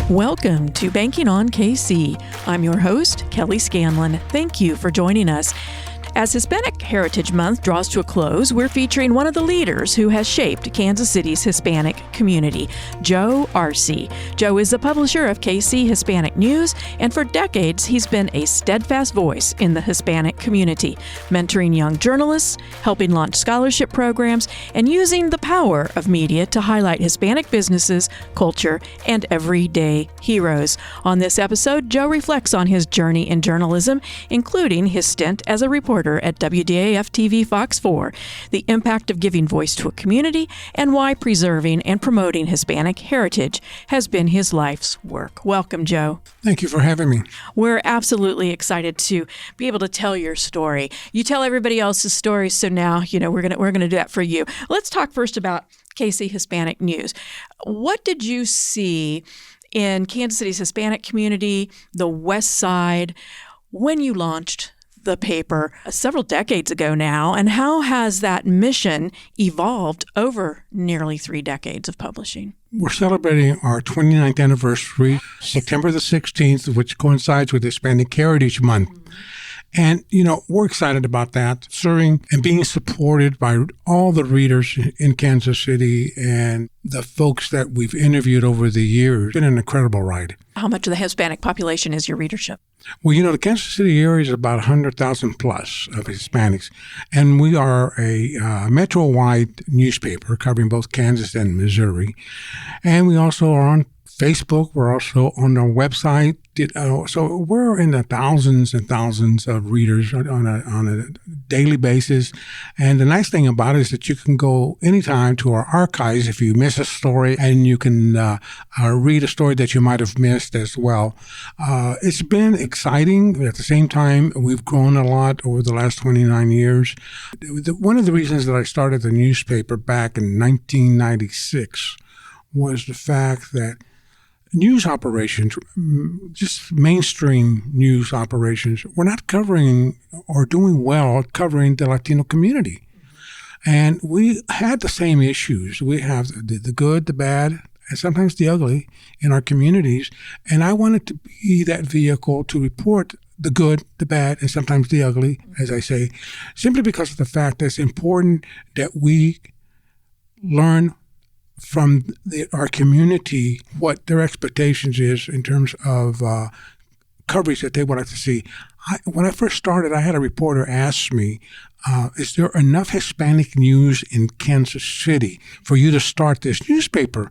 Welcome to Banking on KC. I'm your host, Kelly Scanlon. Thank you for joining us. As Hispanic Heritage Month draws to a close, we're featuring one of the leaders who has shaped Kansas City's Hispanic community, Joe Arce. Joe is the publisher of KC Hispanic News, and for decades, he's been a steadfast voice in the Hispanic community, mentoring young journalists, helping launch scholarship programs, and using the power of media to highlight Hispanic businesses, culture, and everyday heroes. On this episode, Joe reflects on his journey in journalism, including his stint as a reporter at WDAF-TV Fox 4, the impact of giving voice to a community, and why preserving and promoting Hispanic heritage has been his life's work. Welcome, Joe. Thank you for having me. We're absolutely excited to be able to tell your story. You tell everybody else's stories, so now, we're gonna do that for you. Let's talk first about KC Hispanic News. What did you see in Kansas City's Hispanic community, the West Side, when you launched the paper several decades ago now, and how has that mission evolved over nearly 3 decades of publishing? We're celebrating our 29th anniversary, September the 16th, which coincides with Hispanic Heritage Month. And, we're excited about that, serving and being supported by all the readers in Kansas City and the folks that we've interviewed over the years. It's been an incredible ride. How much of the Hispanic population is your readership? Well, the Kansas City area is about 100,000 plus of Hispanics. And we are a metro-wide newspaper covering both Kansas and Missouri. And we also are on Facebook. We're also on our website. So we're in the thousands and thousands of readers on a daily basis. And the nice thing about it is that you can go anytime to our archives if you miss a story, and you can read a story that you might have missed as well. It's been exciting, but at the same time, we've grown a lot over the last 29 years. One of the reasons that I started the newspaper back in 1996 was the fact that news operations, just mainstream news operations, we're not covering or doing well covering the Latino community. And we had the same issues. We have the good, the bad, and sometimes the ugly in our communities. And I wanted to be that vehicle to report the good, the bad, and sometimes the ugly, as I say, simply because of the fact that it's important that we learn from our community what their expectations is in terms of coverage that they would like to see. When I first started, I had a reporter ask me, is there enough Hispanic news in Kansas City for you to start this newspaper?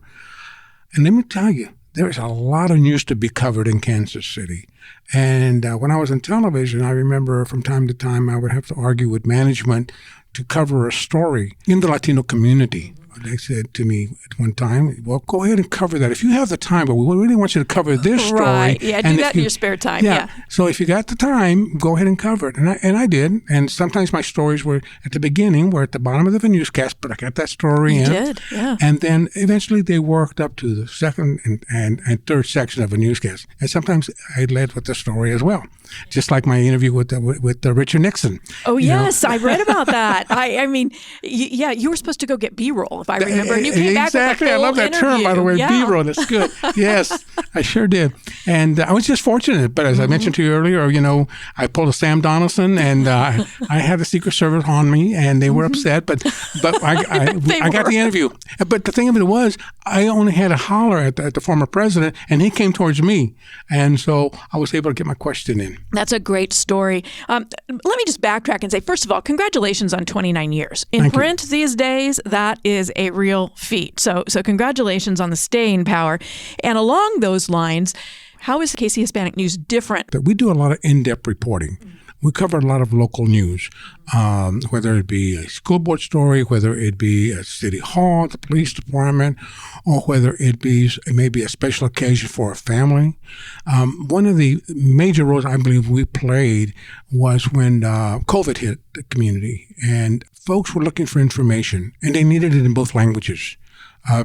And let me tell you, there is a lot of news to be covered in Kansas City. And when I was on television, I remember from time to time I would have to argue with management to cover a story in the Latino community. They said to me at one time, well, go ahead and cover that. If you have the time, but we really want you to cover this story. Right, yeah, do that in your spare time, yeah. So if you got the time, go ahead and cover it. And I did. And sometimes my stories were at the beginning, were at the bottom of the newscast, but I got that story in. You did, yeah. And then eventually they worked up to the second and third section of a newscast. And sometimes I led with the story as well. Just like my interview with Richard Nixon. Oh, yes, I read about that. I mean, you were supposed to go get B-roll, if I remember. And you came back with a full I love that interview. term, by the way, yeah. B-roll. That's good. Yes, I sure did. And I was just fortunate. But as I mentioned to you earlier, I pulled a Sam Donaldson, and I had the Secret Service on me, and they were upset. But I got the interview. But the thing of it was, I only had to holler at the former president, and he came towards me. And so I was able to get my question in. That's a great story. Let me just backtrack and say, first of all, congratulations on 29 years. In Thank print you. these days, that is a real feat. So congratulations on the staying power. And along those lines, how is KC Hispanic News different? We do a lot of in-depth reporting. We cover a lot of local news, whether it be a school board story, whether it be a city hall, the police department, or whether it be maybe a special occasion for a family. One of the major roles I believe we played was when COVID hit the community, and folks were looking for information, and they needed it in both languages.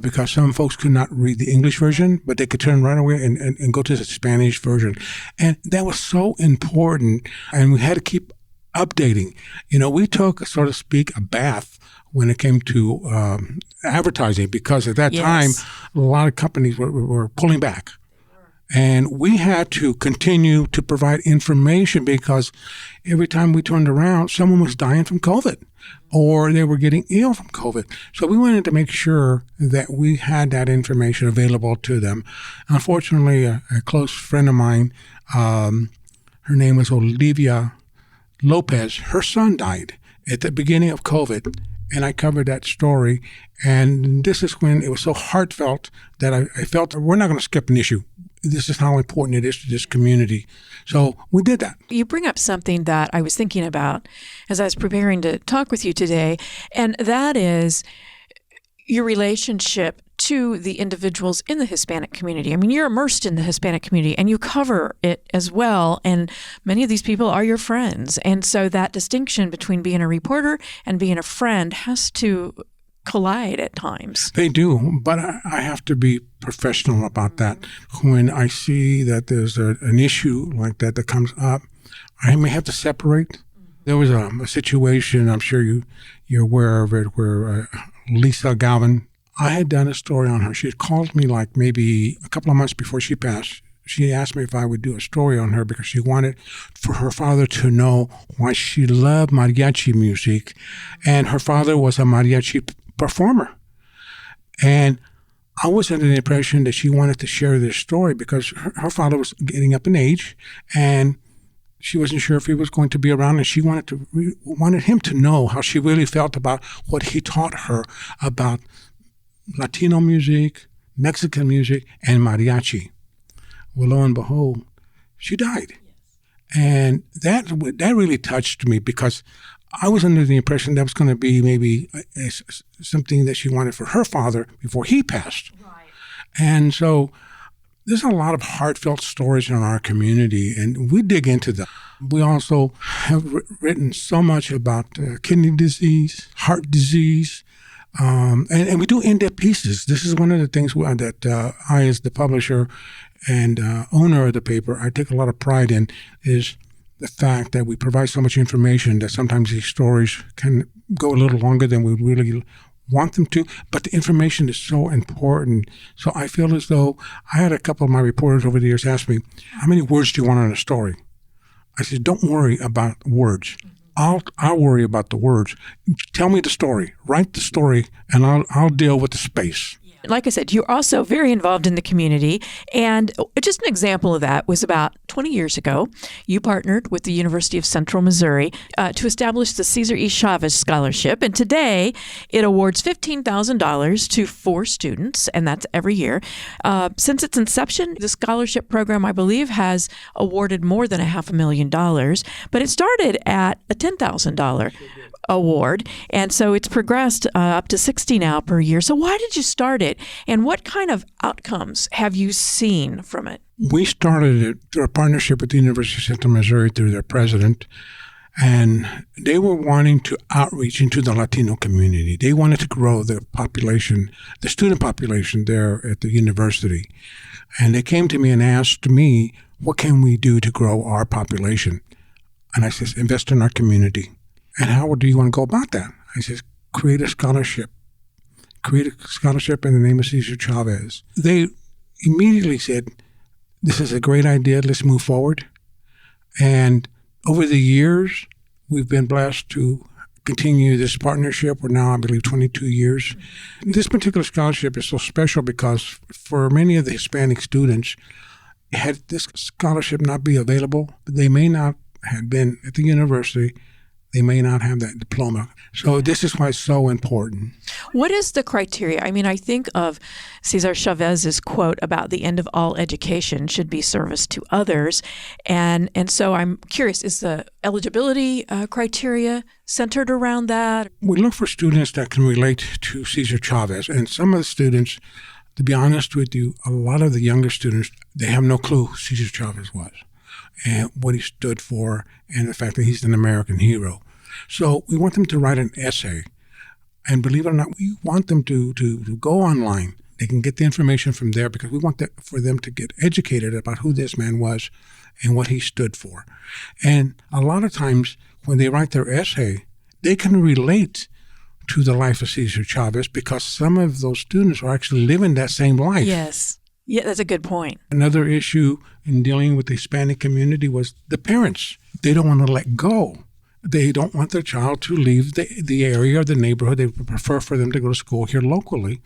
Because some folks could not read the English version, but they could turn right away and go to the Spanish version. And that was so important. And we had to keep updating. We took, so to speak, a bath when it came to advertising, because at that time, a lot of companies were pulling back. And we had to continue to provide information, because every time we turned around, someone was dying from COVID or they were getting ill from COVID. So we wanted to make sure that we had that information available to them. Unfortunately, a close friend of mine, her name was Olivia Lopez, her son died at the beginning of COVID. And I covered that story. And this is when it was so heartfelt that I felt that we're not going to skip an issue. This is how important it is to this community. So we did that. You bring up something that I was thinking about as I was preparing to talk with you today, and that is your relationship to the individuals in the Hispanic community. I mean, you're immersed in the Hispanic community and you cover it as well. And many of these people are your friends. And so that distinction between being a reporter and being a friend has to collide at times. They do, but I have to be professional about that. When I see that there's an issue like that comes up, I may have to separate. There was a situation, I'm sure you're aware of it, where Lisa Galvin, I had done a story on her. She had called me like maybe a couple of months before she passed. She asked me if I would do a story on her because she wanted for her father to know why she loved mariachi music. And her father was a mariachi performer. And I was under the impression that she wanted to share this story because her father was getting up in age and she wasn't sure if he was going to be around, and she wanted him to know how she really felt about what he taught her about Latino music, Mexican music, and mariachi. Well, lo and behold, she died. And that really touched me because I was under the impression that was going to be maybe something that she wanted for her father before he passed. Right. And so there's a lot of heartfelt stories in our community, and we dig into them. We also have written so much about kidney disease, heart disease, and we do in-depth pieces. This is one of the things that I, as the publisher and owner of the paper, I take a lot of pride in, is the fact that we provide so much information that sometimes these stories can go a little longer than we really want them to, but the information is so important. So I feel as though I had a couple of my reporters over the years ask me, how many words do you want on a story? I said, don't worry about words. I'll worry about the words. Tell me the story. Write the story, and I'll deal with the space. Like I said, you're also very involved in the community. And just an example of that was about 20 years ago, you partnered with the University of Central Missouri to establish the Cesar E. Chavez Scholarship. And today, it awards $15,000 to 4 students, and that's every year. Since its inception, the scholarship program, I believe, has awarded more than $500,000. But it started at a $10,000 award. And so it's progressed up to 60 now per year. So why did you start it? And what kind of outcomes have you seen from it? We started it through a partnership with the University of Central Missouri through their president. And they were wanting to outreach into the Latino community. They wanted to grow the population, the student population there at the university. And they came to me and asked me, what can we do to grow our population? And I said, invest in our community. And how do you want to go about that? I said, create a scholarship. Create a scholarship in the name of Cesar Chavez. They immediately said, this is a great idea. Let's move forward. And over the years, we've been blessed to continue this partnership. We're now, I believe, 22 years. This particular scholarship is so special because for many of the Hispanic students, had this scholarship not be available, they may not have been at the university. They may not have that diploma. So this is why it's so important. What is the criteria? I mean, I think of Cesar Chavez's quote about the end of all education should be service to others. And so I'm curious, is the eligibility criteria centered around that? We look for students that can relate to Cesar Chavez. And some of the students, to be honest with you, a lot of the younger students, they have no clue who Cesar Chavez was and what he stood for, and the fact that he's an American hero. So we want them to write an essay. And believe it or not, we want them to go online. They can get the information from there because we want for them to get educated about who this man was and what he stood for. And a lot of times when they write their essay, they can relate to the life of Cesar Chavez because some of those students are actually living that same life. Yes. Yeah, that's a good point. Another issue in dealing with the Hispanic community was the parents. They don't want to let go. They don't want their child to leave the area or the neighborhood. They prefer for them to go to school here locally.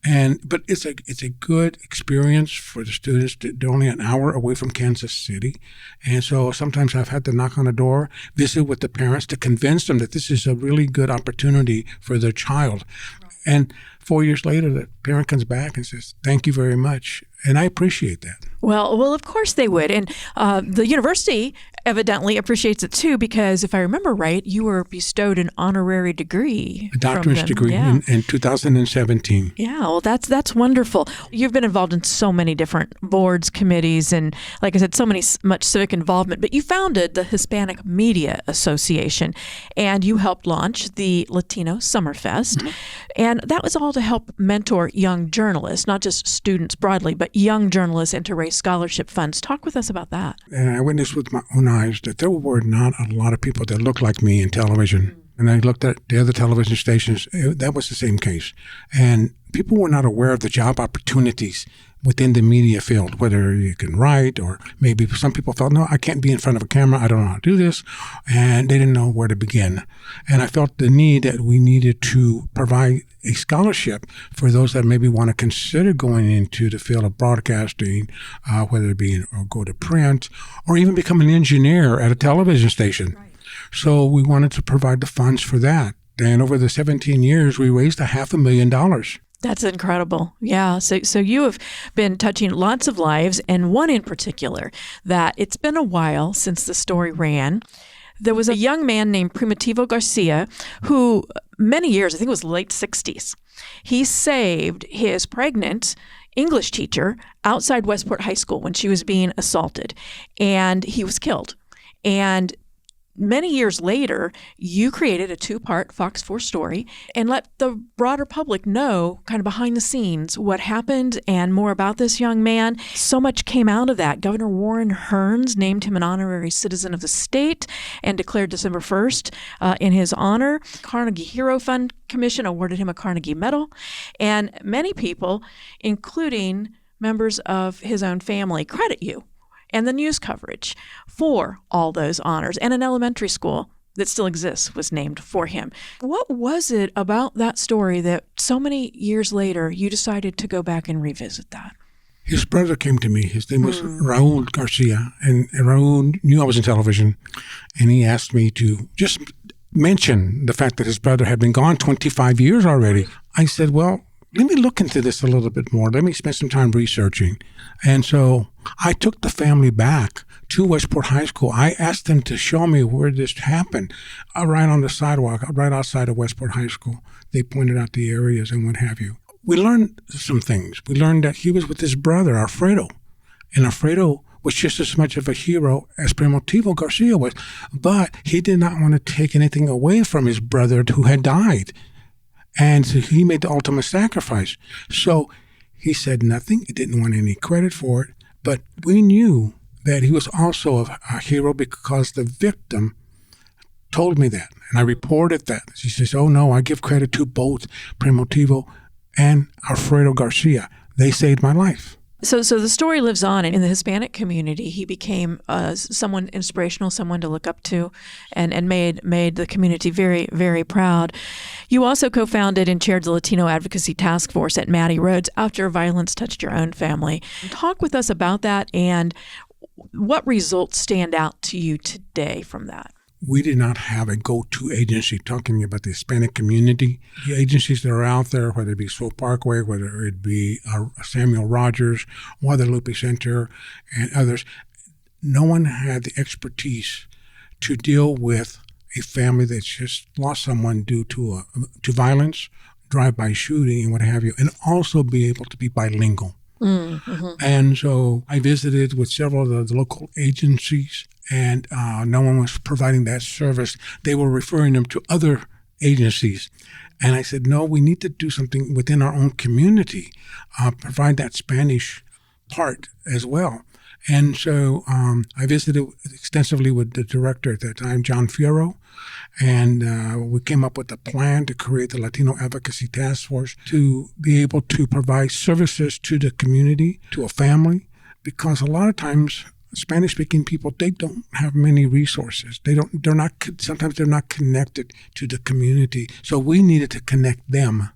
But it's a good experience for the students. They're only an hour away from Kansas City. And so sometimes I've had to knock on the door, visit with the parents to convince them that this is a really good opportunity for their child. And 4 years later, the parent comes back and says, "Thank you very much." And I appreciate that. Well, of course they would. And the university evidently appreciates it too, because if I remember right, you were bestowed an honorary degree. A doctorate degree in 2017. Yeah, well, that's wonderful. You've been involved in so many different boards, committees, and like I said, much civic involvement. But you founded the Hispanic Media Association, and you helped launch the Latino Summerfest. Mm-hmm. And that was all to help mentor young journalists, not just students broadly, but young journalists, and to raise scholarship funds. Talk with us about that. And I witnessed with my own eyes that there were not a lot of people that looked like me in television. And I looked at the other television stations. That was the same case. And people were not aware of the job opportunities within the media field, whether you can write or maybe some people felt, no, I can't be in front of a camera. I don't know how to do this. And they didn't know where to begin. And I felt the need that we needed to provide a scholarship for those that maybe want to consider going into the field of broadcasting, whether it be or go to print or even become an engineer at a television station. Right. So we wanted to provide the funds for that. And over the 17 years, we raised $500,000. That's incredible. Yeah. So you have been touching lots of lives, and one in particular that it's been a while since the story ran. There was a young man named Primitivo Garcia who many years, I think it was late 60s, he saved his pregnant English teacher outside Westport High School when she was being assaulted, and he was killed. And many years later, you created a 2-part Fox 4 story and let the broader public know kind of behind the scenes what happened and more about this young man. So much came out of that. Governor Warren Hearns named him an honorary citizen of the state and declared December 1st in his honor. Carnegie Hero Fund Commission awarded him a Carnegie Medal. And many people, including members of his own family, credit you and the news coverage for all those honors. And an elementary school that still exists was named for him. What was it about that story that so many years later you decided to go back and revisit that? His brother came to me. His name was Raul Garcia. And Raul knew I was in television. And he asked me to just mention the fact that his brother had been gone 25 years already. I said, well, let me look into this a little bit more. Let me spend some time researching. And so I took the family back to Westport High School. I asked them to show me where this happened, right on the sidewalk, right outside of Westport High School. They pointed out the areas and what have you. We learned some things. We learned that he was with his brother, Alfredo. And Alfredo was just as much of a hero as Primitivo Garcia was. But he did not want to take anything away from his brother who had died. And so he made the ultimate sacrifice. So he said nothing. He didn't want any credit for it. But we knew that he was also a hero because the victim told me that. And I reported that. She says, oh, no, I give credit to both Primitivo and Alfredo Garcia. They saved my life. So the story lives on in the Hispanic community. He became someone inspirational, someone to look up to, and made the community very, very proud. You also co-founded and chaired the Latino Advocacy Task Force at Mattie Rhodes after violence touched your own family. Talk with us about that and what results stand out to you today from that. We did not have a go-to agency talking about the Hispanic community. The agencies that are out there, whether it be Soul Parkway, whether it be Samuel Rogers, Guadalupe Center, and others, no one had the expertise to deal with a family that's just lost someone due to violence, drive-by shooting, and what have you, and also be able to be bilingual. Mm-hmm. And so I visited with several of the local agencies, and no one was providing that service. They were referring them to other agencies. And I said, no, we need to do something within our own community, provide that Spanish part as well. And so I visited extensively with the director at that time, John Fierro, and we came up with a plan to create the Latino Advocacy Task Force to be able to provide services to the community, to a family, because a lot of times Spanish-speaking people, they don't have many resources. Sometimes they're not connected to the community. So we needed to connect them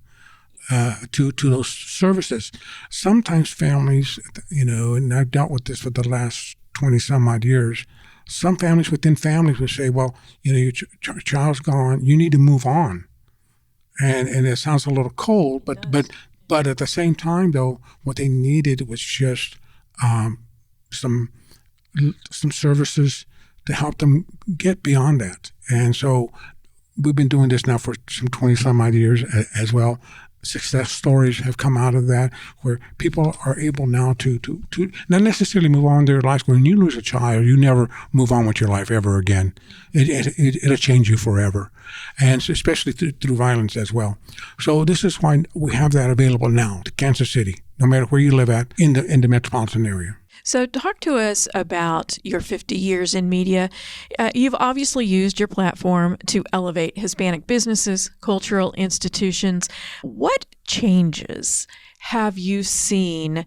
to those services. Sometimes families, and I've dealt with this for the last 20 some odd years, some families within families would say, well, your child's gone, you need to move on. And it sounds a little cold, but at the same time, though, what they needed was just some services to help them get beyond that. And so we've been doing this now for some 20 some odd years as well. Success stories have come out of that, where people are able now to not necessarily move on their lives. When you lose a child, you never move on with your life ever again. It'll change you forever, and especially through violence as well. So this is why we have that available now to Kansas City, no matter where you live at in the metropolitan area. So talk to us about your 50 years in media. You've obviously used your platform to elevate Hispanic businesses, cultural institutions. What changes have you seen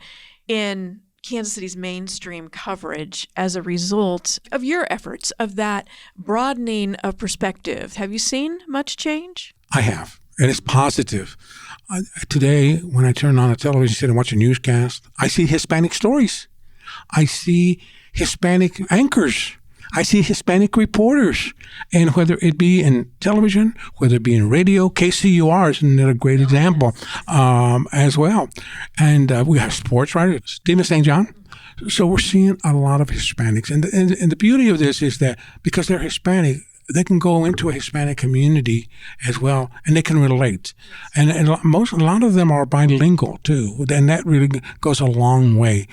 in Kansas City's mainstream coverage as a result of your efforts, of that broadening of perspective? Have you seen much change? I have, and it's positive. Today, when I turn on the television set and watch a newscast, I see Hispanic stories. I see Hispanic anchors. I see Hispanic reporters. And whether it be in television, whether it be in radio, KCUR is another great example as well. And we have sports writers, Stephen St. John. So we're seeing a lot of Hispanics. And the beauty of this is that because they're Hispanic, they can go into a Hispanic community as well, and they can relate. And a lot of them are bilingual too, and that really goes a long way.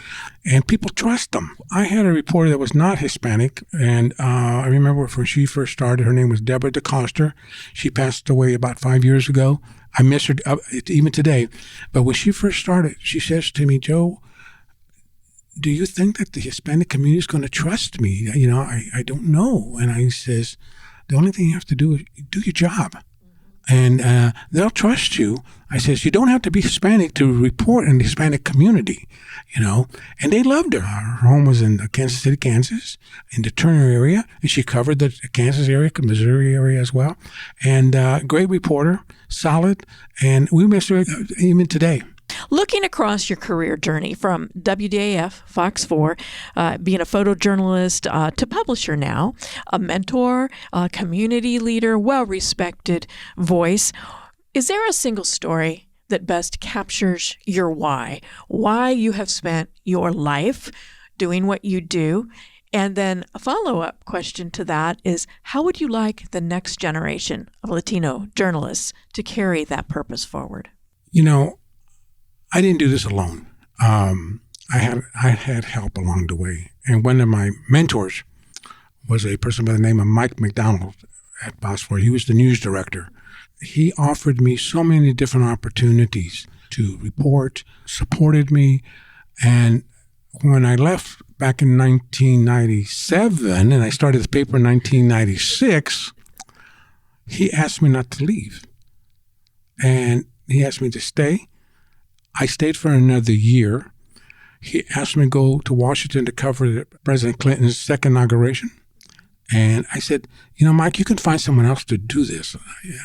And people trust them. I had a reporter that was not Hispanic, and I remember when she first started, her name was Deborah DeCoster. She passed away about 5 years ago. I miss her even today. But when she first started, she says to me, Joe, do you think that the Hispanic community is going to trust me? I don't know. And I says, the only thing you have to do is do your job, and they'll trust you. I says, you don't have to be Hispanic to report in the Hispanic community, and they loved her. Her home was in Kansas City, Kansas, in the Turner area, and she covered the Kansas area, Missouri area as well, and great reporter, solid, and we miss her even today. Looking across your career journey from WDAF, Fox 4, being a photojournalist to publisher now, a mentor, a community leader, well-respected voice, is there a single story that best captures your why you have spent your life doing what you do? And then a follow-up question to that is, how would you like the next generation of Latino journalists to carry that purpose forward? I didn't do this alone. I had help along the way. And one of my mentors was a person by the name of Mike McDonald at Fox 4. He was the news director. He offered me so many different opportunities to report, supported me. And when I left back in 1997, and I started the paper in 1996, he asked me not to leave. And he asked me to stay. I stayed for another year. He asked me to go to Washington to cover President Clinton's second inauguration. And I said, Mike, you can find someone else to do this.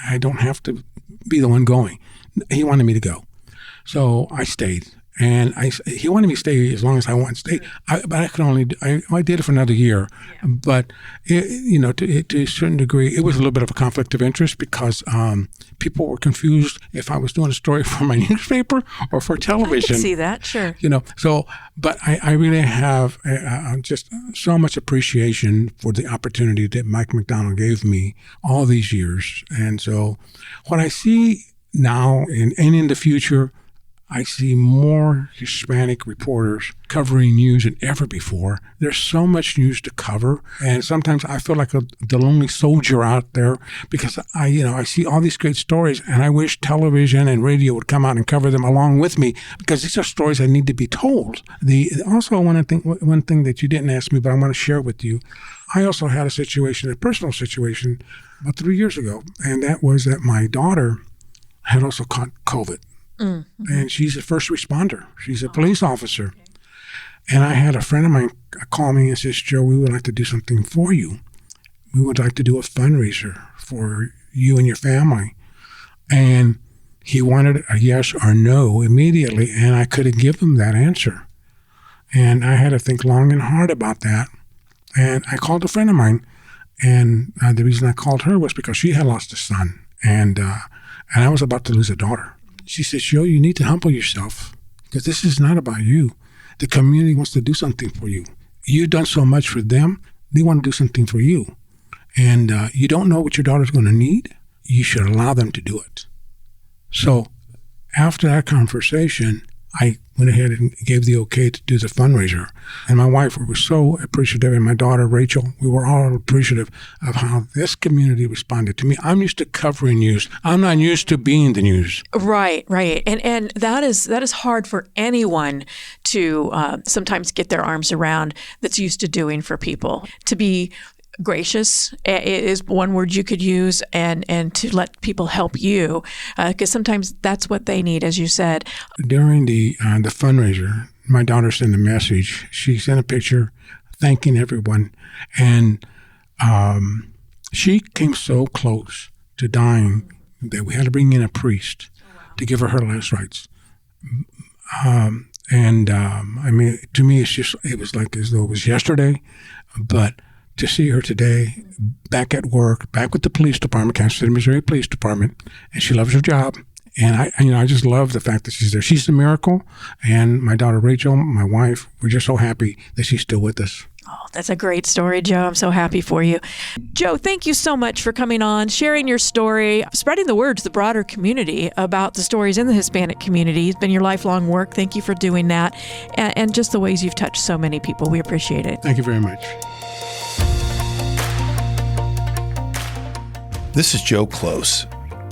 I don't have to be the one going. He wanted me to go. So I stayed. And he wanted me to stay as long as I wanted to stay. But I could only, I did it for another year. Yeah. But, to a certain degree, it was a little bit of a conflict of interest because people were confused if I was doing a story for my newspaper or for television. I can see that, sure. But I really have just so much appreciation for the opportunity that Mike McDonald gave me all these years. And so what I see now and in the future, I see more Hispanic reporters covering news than ever before. There's so much news to cover, and sometimes I feel like the lonely soldier out there because I see all these great stories, and I wish television and radio would come out and cover them along with me because these are stories that need to be told. Also, one thing that you didn't ask me, but I want to share with you. I also had a personal situation, about 3 years ago, and that was that my daughter had also caught COVID. Mm-hmm. And she's a first responder. She's a police officer. And I had a friend of mine call me and says, Joe, we would like to do something for you. We would like to do a fundraiser for you and your family. And he wanted a yes or no immediately, and I couldn't give him that answer. And I had to think long and hard about that. And I called a friend of mine, and the reason I called her was because she had lost a son, and I was about to lose a daughter. She said, Joe, you need to humble yourself because this is not about you. The community wants to do something for you. You've done so much for them. They want to do something for you. And you don't know what your daughter's going to need. You should allow them to do it. So after that conversation, I went ahead and gave the okay to do the fundraiser. And my wife was so appreciative, and my daughter, Rachel, we were all appreciative of how this community responded to me. I'm used to covering news. I'm not used to being the news. Right. And that is hard for anyone to sometimes get their arms around that's used to doing for people. To be gracious is one word you could use, and to let people help you, because sometimes that's what they need, as you said. During the fundraiser, my daughter sent a message. She sent a picture thanking everyone, and she came so close to dying that we had to bring in a priest to give her her last rites. I mean, to me, it was like as though it was yesterday, but to see her today, back at work, back with the police department, Kansas City, Missouri Police Department, and she loves her job. And I just love the fact that she's there. She's a miracle. And my daughter, Rachel, my wife, we're just so happy that she's still with us. Oh, that's a great story, Joe. I'm so happy for you. Joe, thank you so much for coming on, sharing your story, spreading the word to the broader community about the stories in the Hispanic community. It's been your lifelong work. Thank you for doing that. And just the ways you've touched so many people. We appreciate it. Thank you very much. This is Joe Close,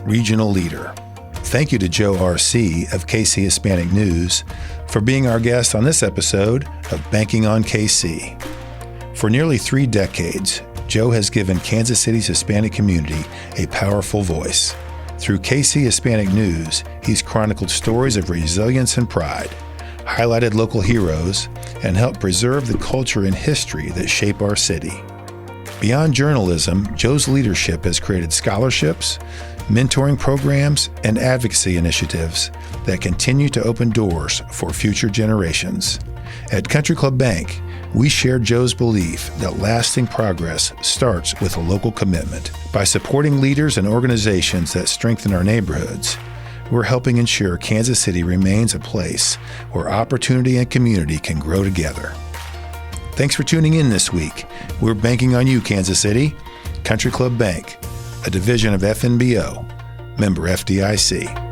Regional Leader. Thank you to Joe Arce of KC Hispanic News for being our guest on this episode of Banking on KC. For nearly 3 decades, Joe has given Kansas City's Hispanic community a powerful voice. Through KC Hispanic News, he's chronicled stories of resilience and pride, highlighted local heroes, and helped preserve the culture and history that shape our city. Beyond journalism, Joe's leadership has created scholarships, mentoring programs, and advocacy initiatives that continue to open doors for future generations. At Country Club Bank, we share Joe's belief that lasting progress starts with a local commitment. By supporting leaders and organizations that strengthen our neighborhoods, we're helping ensure Kansas City remains a place where opportunity and community can grow together. Thanks for tuning in this week. We're banking on you, Kansas City. Country Club Bank, a division of FNBO, member FDIC.